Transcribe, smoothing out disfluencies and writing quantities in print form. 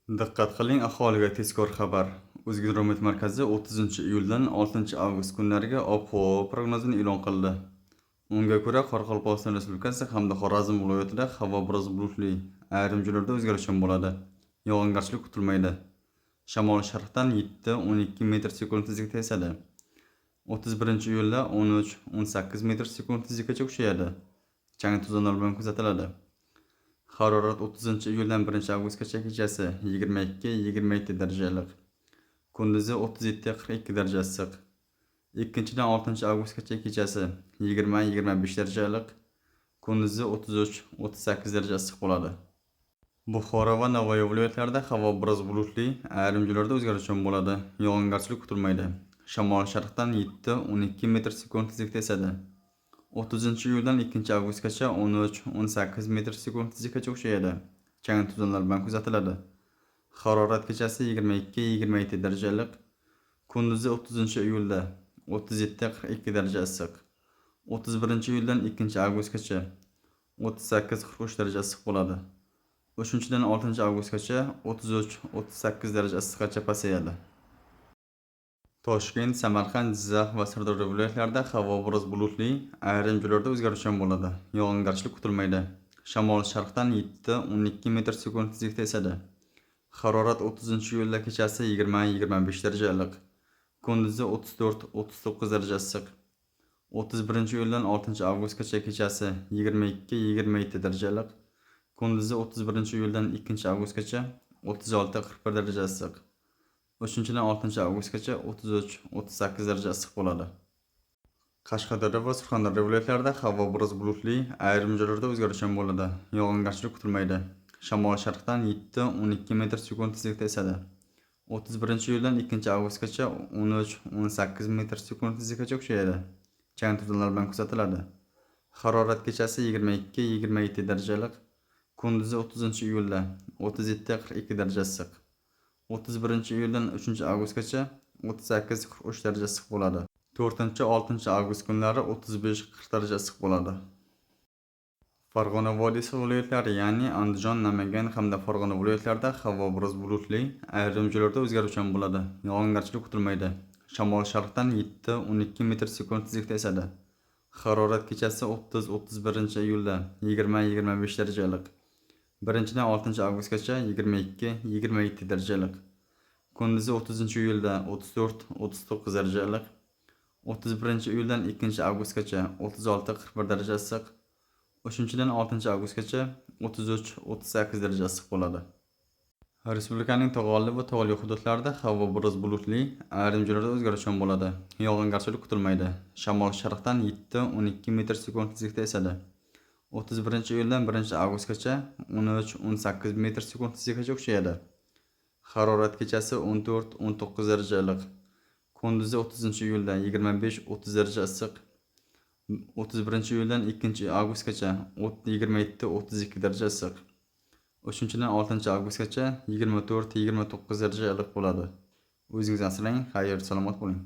Diqqat qiling, aholiga tezkor xabar. O'zgidromet markazi 30-iyuldan 6-avgust kunlariga ob-havo prognozini e'lon qildi. Unga ko'ra, Qoraqalpog'iston Respublikasi hamda Xorazm viloyatida havo biroz bulutli, ayrim joylarda o'zgaruvchan bo'ladi. Yog'ingarchilik kutilmaydi. Shamol sharqdan 7-12 metr/sekund tezlikda esadi. 31-iyulda 13-18 metr/sekund tezlikkacha kuchayadi. Chang to'zonlar bilan kuzatiladi. Harorat 30-iyuldan 1-avgustgacha kechasi 22-27 darajalik. Kunduzi 37-42 daraja issiq. 2-dan 6-avgustgacha kechasi 20-25 darajalik. Kunduzi 33-38 daraja issiq bo'ladi. Buxoro va Navoiy viloyatlarida havo biroz bulutli, ayrim joylarda o'zgaruvchan bo'ladi. Yog'ingarchilik kutilmaydi. Shamol sharqdan 7-12 metr/sekund tezlikda esadi. 30-iyuldan 2-avgustgacha 13-18 metr/sekund tezlikkacha kuchayadi. Chang to'zonlar bilan kuzatiladi. Harorat kechasi 22-27 darajalik. Kunduzi 30-iyulda 37-42 daraja issiq. 31-iyuldan 2-avgustgacha 38-43 daraja issiq bo'ladi. 3-dan 6-avgustgacha 33-38 daraja issiqgacha pasayadi. Toshkent, Samarqand, Jizzax va Sirdaryo viloyatlarida havo biroz bulutli, ayrim joylarda o'zgaruvchan bo'ladi. Yog'ingarchilik kutilmaydi. Shamol sharqdan 7-12 metr/sekund tezlikda esadi. Harorat 30-iyulda kechasi 20-25 darajalik. Kunduzi 34-39 daraja issiq. 31-iyuldan 6-avgustgacha kechasi 22-27 darajalik. Kunduzi 31-iyuldan 2-avgustgacha 36-41 daraja issiq. 3-dan 6-avgustgacha 33-38 daraja issiq bo'ladi. Qashqadaryo va Surxondaryo viloyatlarida havo biroz bulutli, ayrim joylarda o'zgaruvchan bo'ladi. Yog'ingarchilik kutilmaydi. Shamol sharqdan 7-12 metr/sekund tezlikda esadi. 31-iyuldan 2-avgustgacha 13-18 metr/sekund tezlikkacha kuchayadi. Chang to'zonlar bilan kuzatiladi. Harorat kechasi 22-27 darajalik. Kunduzi 30-iyulda 37-42 daraja issiq. 31-iyuldan 3-avgustgacha 38-43 daraja issiq bo'ladi. 4-6 kunlari 35-40 daraja issiq bo'ladi. Farg'ona vodiysi viloyatlari, ya'ni Andijon, Namangan hamda Farg'ona viloyatlarida havo biroz bulutli, ayrim joylarda o'zgaruvchan bo'ladi. Yog'ingarchilik kutilmaydi. Shamol sharqdan 7-12 metr/sekund tezlikda esadi. Harorat kechasi 30-31-iyulda 20-25 darajalik. 1-dan 6-avgustgacha 22-27 darajalik. Kunduzi 30-iyulda 34-39 darajalik. 31-iyuldan 2-avgustgacha 36-41 daraja issiq. 3-dan 6-avgustgacha 33-38 daraja issiq bo'ladi. Respublikaning tog'olli va tog'li hududlarida havo biroz bulutli, ayrim joylarda o'zgaruvchan bo'ladi. Yog'ingarchilik kutilmaydi. Shamol sharqdan 7-12 metr/sekund tezlikda esadi. 31-iyuldan 1-avgustgacha 13-18 metr/sekund tezlikkacha kuchayadi. Harorat kechasi 14-19 darajalik. Kunduzi 30-iyulda 25-30 daraja issiq. 31-iyuldan 2-avgustgacha 27-32 daraja issiq. 3-dan 6-avgustgacha 24-29 darajalik bo'ladi. O'zingizni asrang, xayr, salomat bo'ling.